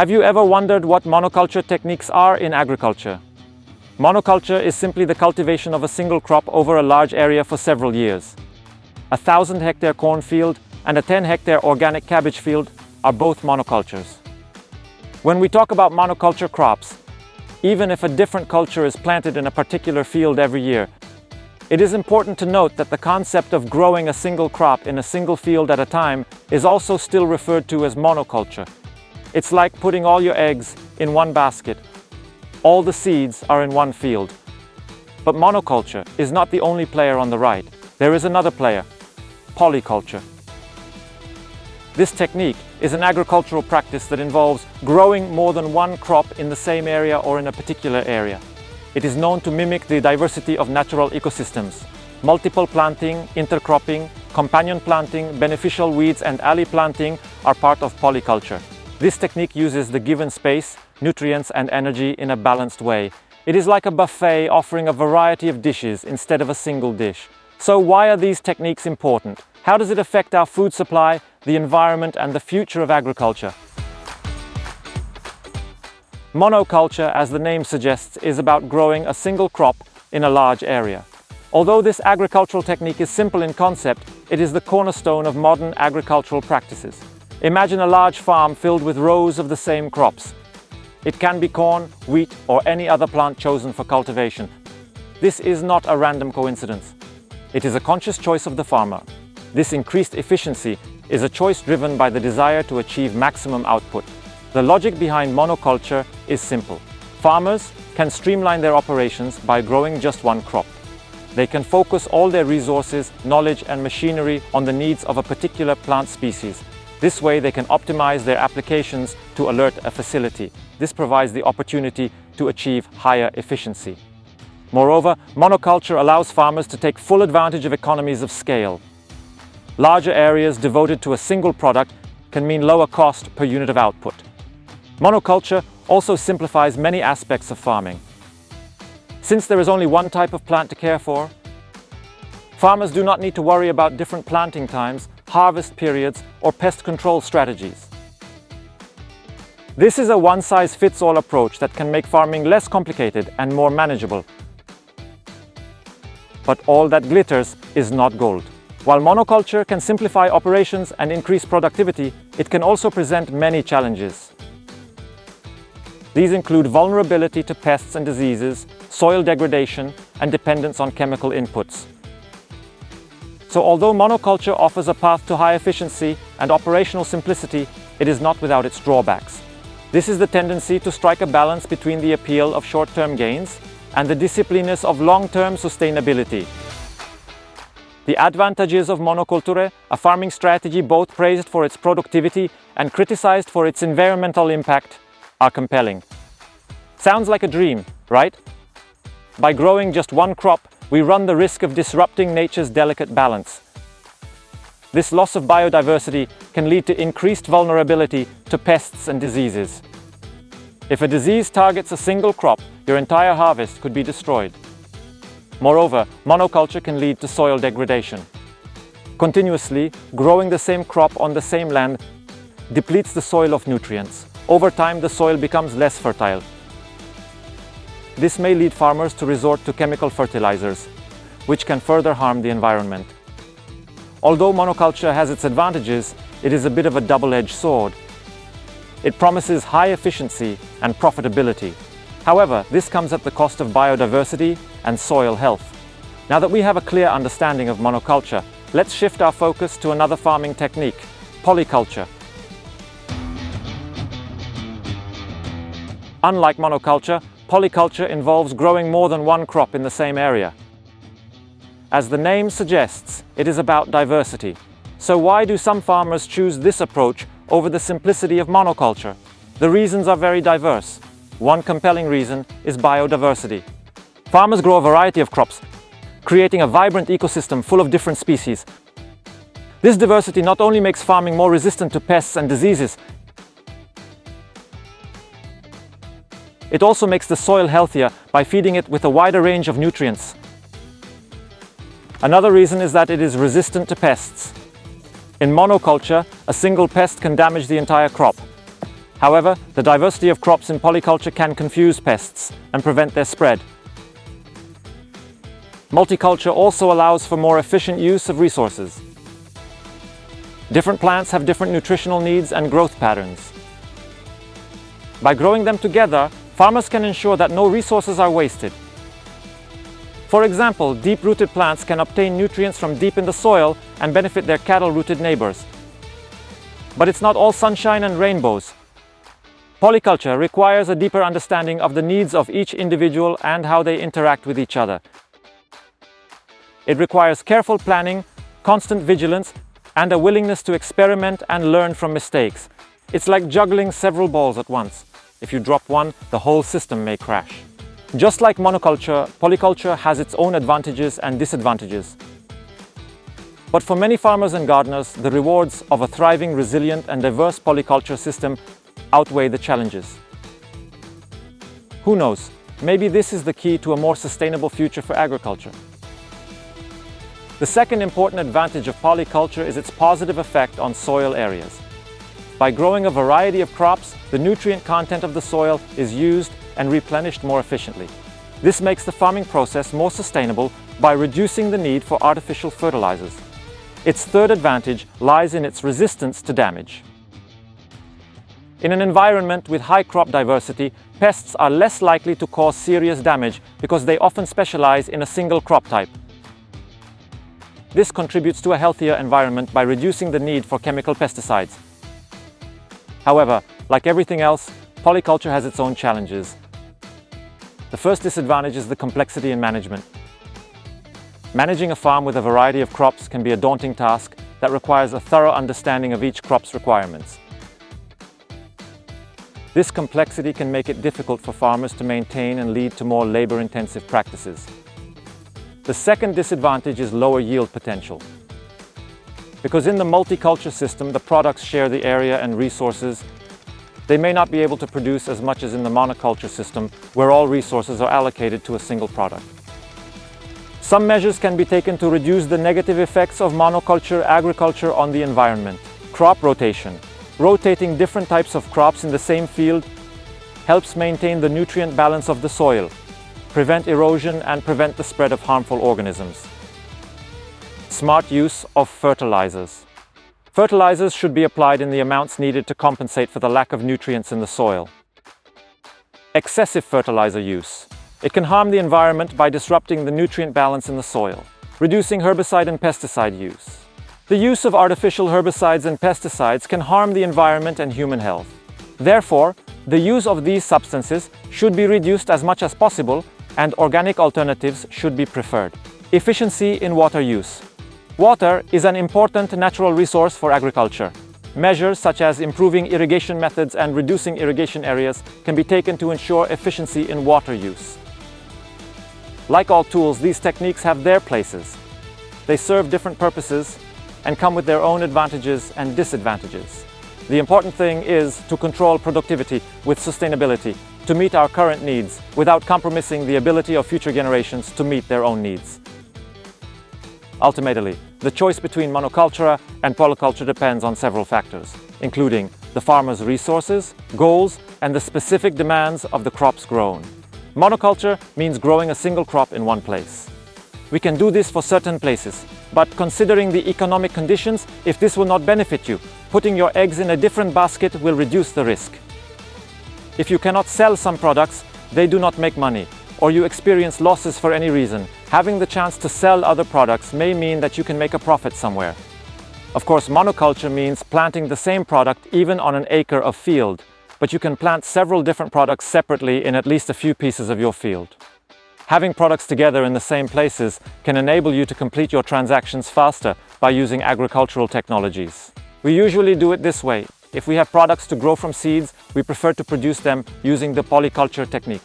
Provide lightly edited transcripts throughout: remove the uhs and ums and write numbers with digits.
Have you ever wondered what monoculture techniques are in agriculture? Monoculture is simply the cultivation of a single crop over a large area for several years. A 1,000-hectare cornfield and a 10-hectare organic cabbage field are both monocultures. When we talk about monoculture crops, even if a different culture is planted in a particular field every year, it is important to note that the concept of growing a single crop in a single field at a time is also still referred to as monoculture. It's like putting all your eggs in one basket. All the seeds are in one field. But monoculture is not the only player on the right. There is another player, polyculture. This technique is an agricultural practice that involves growing more than one crop in the same area or in a particular area. It is known to mimic the diversity of natural ecosystems. Multiple planting, intercropping, companion planting, beneficial weeds and alley planting are part of polyculture. This technique uses the given space, nutrients and energy in a balanced way. It is like a buffet offering a variety of dishes instead of a single dish. So why are these techniques important? How does it affect our food supply, the environment and the future of agriculture? Monoculture, as the name suggests, is about growing a single crop in a large area. Although this agricultural technique is simple in concept, it is the cornerstone of modern agricultural practices. Imagine a large farm filled with rows of the same crops. It can be corn, wheat, or any other plant chosen for cultivation. This is not a random coincidence. It is a conscious choice of the farmer. This increased efficiency is a choice driven by the desire to achieve maximum output. The logic behind monoculture is simple. Farmers can streamline their operations by growing just one crop. They can focus all their resources, knowledge, and machinery on the needs of a particular plant species. This way they can optimize their applications to alert a facility. This provides the opportunity to achieve higher efficiency. Moreover, monoculture allows farmers to take full advantage of economies of scale. Larger areas devoted to a single product can mean lower cost per unit of output. Monoculture also simplifies many aspects of farming. Since there is only one type of plant to care for, farmers do not need to worry about different planting times, harvest periods, or pest control strategies. This is a one-size-fits-all approach that can make farming less complicated and more manageable. But all that glitters is not gold. While monoculture can simplify operations and increase productivity, it can also present many challenges. These include vulnerability to pests and diseases, soil degradation, and dependence on chemical inputs. So although monoculture offers a path to high efficiency and operational simplicity, it is not without its drawbacks. This is the tendency to strike a balance between the appeal of short-term gains and the disciplines of long-term sustainability. The advantages of monoculture, a farming strategy both praised for its productivity and criticized for its environmental impact, are compelling. Sounds like a dream, right? By growing just one crop, we run the risk of disrupting nature's delicate balance. This loss of biodiversity can lead to increased vulnerability to pests and diseases. If a disease targets a single crop, your entire harvest could be destroyed. Moreover, monoculture can lead to soil degradation. Continuously growing the same crop on the same land depletes the soil of nutrients. Over time, the soil becomes less fertile. This may lead farmers to resort to chemical fertilizers, which can further harm the environment. Although monoculture has its advantages, it is a bit of a double-edged sword. It promises high efficiency and profitability. However, this comes at the cost of biodiversity and soil health. Now that we have a clear understanding of monoculture, let's shift our focus to another farming technique, polyculture. Unlike monoculture, polyculture involves growing more than one crop in the same area. As the name suggests, it is about diversity. So why do some farmers choose this approach over the simplicity of monoculture? The reasons are very diverse. One compelling reason is biodiversity. Farmers grow a variety of crops, creating a vibrant ecosystem full of different species. This diversity not only makes farming more resistant to pests and diseases, it also makes the soil healthier by feeding it with a wider range of nutrients. Another reason is that it is resistant to pests. In monoculture, a single pest can damage the entire crop. However, the diversity of crops in polyculture can confuse pests and prevent their spread. Multiculture also allows for more efficient use of resources. Different plants have different nutritional needs and growth patterns. By growing them together, farmers can ensure that no resources are wasted. For example, deep-rooted plants can obtain nutrients from deep in the soil and benefit their cattle-rooted neighbors. But it's not all sunshine and rainbows. Polyculture requires a deeper understanding of the needs of each individual and how they interact with each other. It requires careful planning, constant vigilance, and a willingness to experiment and learn from mistakes. It's like juggling several balls at once. If you drop one, the whole system may crash. Just like monoculture, polyculture has its own advantages and disadvantages. But for many farmers and gardeners, the rewards of a thriving, resilient, and diverse polyculture system outweigh the challenges. Who knows, maybe this is the key to a more sustainable future for agriculture. The second important advantage of polyculture is its positive effect on soil areas. By growing a variety of crops, the nutrient content of the soil is used and replenished more efficiently. This makes the farming process more sustainable by reducing the need for artificial fertilizers. Its third advantage lies in its resistance to damage. In an environment with high crop diversity, pests are less likely to cause serious damage because they often specialize in a single crop type. This contributes to a healthier environment by reducing the need for chemical pesticides. However, like everything else, polyculture has its own challenges. The first disadvantage is the complexity in management. Managing a farm with a variety of crops can be a daunting task that requires a thorough understanding of each crop's requirements. This complexity can make it difficult for farmers to maintain and lead to more labor-intensive practices. The second disadvantage is lower yield potential. Because in the multiculture system, the products share the area and resources, they may not be able to produce as much as in the monoculture system, where all resources are allocated to a single product. Some measures can be taken to reduce the negative effects of monoculture agriculture on the environment. Crop rotation. Rotating different types of crops in the same field helps maintain the nutrient balance of the soil, prevent erosion, and prevent the spread of harmful organisms. Smart use of fertilizers. Fertilizers should be applied in the amounts needed to compensate for the lack of nutrients in the soil. Excessive fertilizer use. It can harm the environment by disrupting the nutrient balance in the soil. Reducing herbicide and pesticide use. The use of artificial herbicides and pesticides can harm the environment and human health. Therefore, the use of these substances should be reduced as much as possible, and organic alternatives should be preferred. Efficiency in water use. Water is an important natural resource for agriculture. Measures such as improving irrigation methods and reducing irrigation areas can be taken to ensure efficiency in water use. Like all tools, these techniques have their places. They serve different purposes and come with their own advantages and disadvantages. The important thing is to control productivity with sustainability, to meet our current needs without compromising the ability of future generations to meet their own needs. Ultimately, the choice between monoculture and polyculture depends on several factors, including the farmer's resources, goals, and the specific demands of the crops grown. Monoculture means growing a single crop in one place. We can do this for certain places, but considering the economic conditions, if this will not benefit you, putting your eggs in a different basket will reduce the risk. If you cannot sell some products, they do not make money, or you experience losses for any reason, having the chance to sell other products may mean that you can make a profit somewhere. Of course, monoculture means planting the same product even on an acre of field, but you can plant several different products separately in at least a few pieces of your field. Having products together in the same places can enable you to complete your transactions faster by using agricultural technologies. We usually do it this way. If we have products to grow from seeds, we prefer to produce them using the polyculture technique.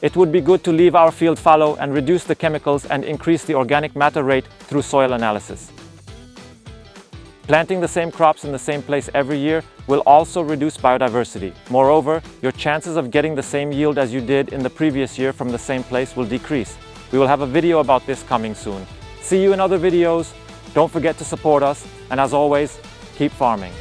It would be good to leave our field fallow and reduce the chemicals and increase the organic matter rate through soil analysis. Planting the same crops in the same place every year will also reduce biodiversity. Moreover, your chances of getting the same yield as you did in the previous year from the same place will decrease. We will have a video about this coming soon. See you in other videos. Don't forget to support us, and as always, keep farming.